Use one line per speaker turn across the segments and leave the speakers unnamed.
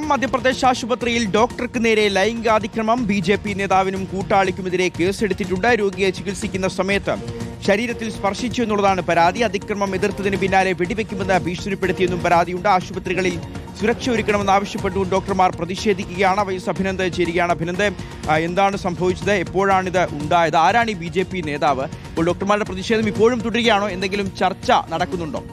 മധ്യപ്രദേശ് ആശുപത്രിയിൽ ഡോക്ടർക്ക് നേരെ ലൈംഗികാതിക്രമം ബി.ജെ.പി. നേതാവിനും കൂട്ടാളിക്കുമെതിരെ കേസെടുത്തിട്ടുണ്ട്. രോഗിയെ ചികിത്സിക്കുന്ന സമയത്ത് ശരീരത്തിൽ സ്പർശിച്ചു എന്നുള്ളതാണ് പരാതി. അതിക്രമം എതിർത്തതിന് പിന്നാലെ വെടിവെക്കുമെന്ന് ഭീഷണിപ്പെടുത്തിയെന്നും പരാതിയുണ്ട്. ആശുപത്രികളിൽ സുരക്ഷ ഒരുക്കണമെന്ന് ആവശ്യപ്പെട്ടുകൊണ്ട് ഡോക്ടർമാർ പ്രതിഷേധിക്കുകയാണ്. വൈസ് അഭിനന്ദ് ചേരുകയാണ്. അഭിനന്ദ്, എന്താണ് സംഭവിച്ചത്? എപ്പോഴാണിത് ഉണ്ടായത്? ആരാണ് ഈ ബി.ജെ.പി. നേതാവ്? ഇപ്പോൾ ഡോക്ടർമാരുടെ പ്രതിഷേധം ഇപ്പോഴും തുടരുകയാണോ? എന്തെങ്കിലും ചർച്ച നടക്കുന്നുണ്ടോ?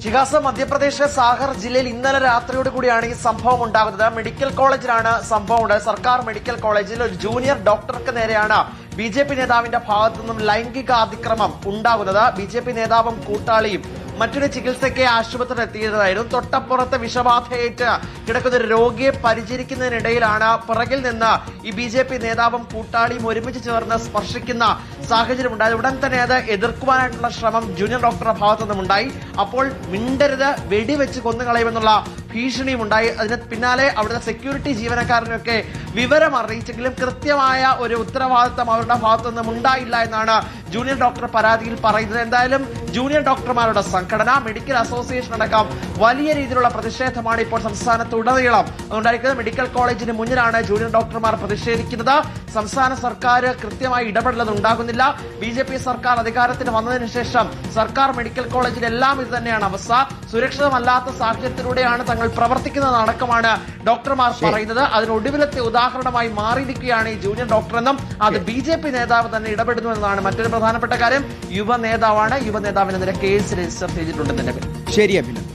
ജിഗാസ്, മധ്യപ്രദേശ് സാഗർ ജില്ലയിൽ ഇന്നലെ രാത്രിയോട് കൂടിയാണ് ഈ സംഭവം ഉണ്ടാകുന്നത്. മെഡിക്കൽ കോളേജിലാണ് സംഭവം ഉണ്ടായത്. സർക്കാർ മെഡിക്കൽ കോളേജിൽ ഒരു ജൂനിയർ ഡോക്ടർക്ക് നേരെയാണ് ബി.ജെ.പി. നേതാവിന്റെ ഭാഗത്തു നിന്നും ലൈംഗിക അതിക്രമം ഉണ്ടാകുന്നത്. ബി.ജെ.പി. നേതാവും കൂട്ടാളിയും മറ്റൊരു ചികിത്സയ്ക്ക് ആശുപത്രിയിൽ എത്തിയതായിരുന്നു. തൊട്ടപ്പുറത്ത് വിഷബാധയേറ്റ് കിടക്കുന്ന ഒരു രോഗിയെ പരിചരിക്കുന്നതിനിടയിലാണ് പിറകിൽ നിന്ന് ഈ ബി.ജെ.പി. നേതാവും കൂട്ടാളിയും ഒരുമിച്ച് ചേർന്ന് സ്പർശിക്കുന്ന സാഹചര്യം ഉണ്ടായത്. ഉടൻ തന്നെ അത് എതിർക്കുവാനായിട്ടുള്ള ശ്രമം ജൂനിയർ ഡോക്ടറുടെ ഭാഗത്തു നിന്നുണ്ടായി. അപ്പോൾ മിണ്ടരുത്, വെടിവെച്ച് കൊന്നുകളയുമെന്നുള്ള ഭീഷണിയും ഉണ്ടായി. അതിന് പിന്നാലെ അവിടുത്തെ സെക്യൂരിറ്റി ജീവനക്കാരനൊക്കെ വിവരം അറിയിച്ചെങ്കിലും കൃത്യമായ ഒരു ഉത്തരവാദിത്തം അവരുടെ ഭാഗത്തു നിന്നും ഉണ്ടായില്ല എന്നാണ് ജൂനിയർ ഡോക്ടർ പരാതിയിൽ പറയുന്നത്. എന്തായാലും ജൂനിയർ ഡോക്ടർമാരുടെ സംഘടന, മെഡിക്കൽ അസോസിയേഷൻ അടക്കം വലിയ രീതിയിലുള്ള പ്രതിഷേധമാണ് ഇപ്പോൾ സംസ്ഥാനത്തുടനീളം ഉണ്ടായിരിക്കുന്നത്. മെഡിക്കൽ കോളേജിന് മുന്നിലാണ് ജൂനിയർ ഡോക്ടർമാർ പ്രതിഷേധിക്കുന്നത്. സംസ്ഥാന സർക്കാർ കൃത്യമായി ഇടപെടലൊന്നും ഉണ്ടാകുന്നില്ല. ബി.ജെ.പി. സർക്കാർ അധികാരത്തിന് വന്നതിന് ശേഷം സർക്കാർ മെഡിക്കൽ കോളേജിലെല്ലാം ഇത് തന്നെയാണ് അവസ്ഥ. സുരക്ഷിതമല്ലാത്ത സാഹചര്യത്തിലൂടെയാണ് തങ്ങൾ പ്രവർത്തിക്കുന്നതടക്കമാണ് ഡോക്ടർമാർ പറയുന്നത്. അതിനൊടുവിലത്തെ ഉദാഹരണമായി മാറിയിരിക്കുകയാണ് ഈ ജൂനിയർ ഡോക്ടർ എന്നും അത് ബി.ജെ.പി. നേതാവ് തന്നെ ഇടപെടുന്നു എന്നതാണ് മറ്റൊരു പ്രധാനപ്പെട്ട കാര്യം. യുവ നേതാവാണ്. യുവ നേതാവിനെതിരെ കേസ് രജിസ്റ്റർ ചെയ്തിട്ടുണ്ടെന്ന്.
ശരി അഭിനന്ദ്.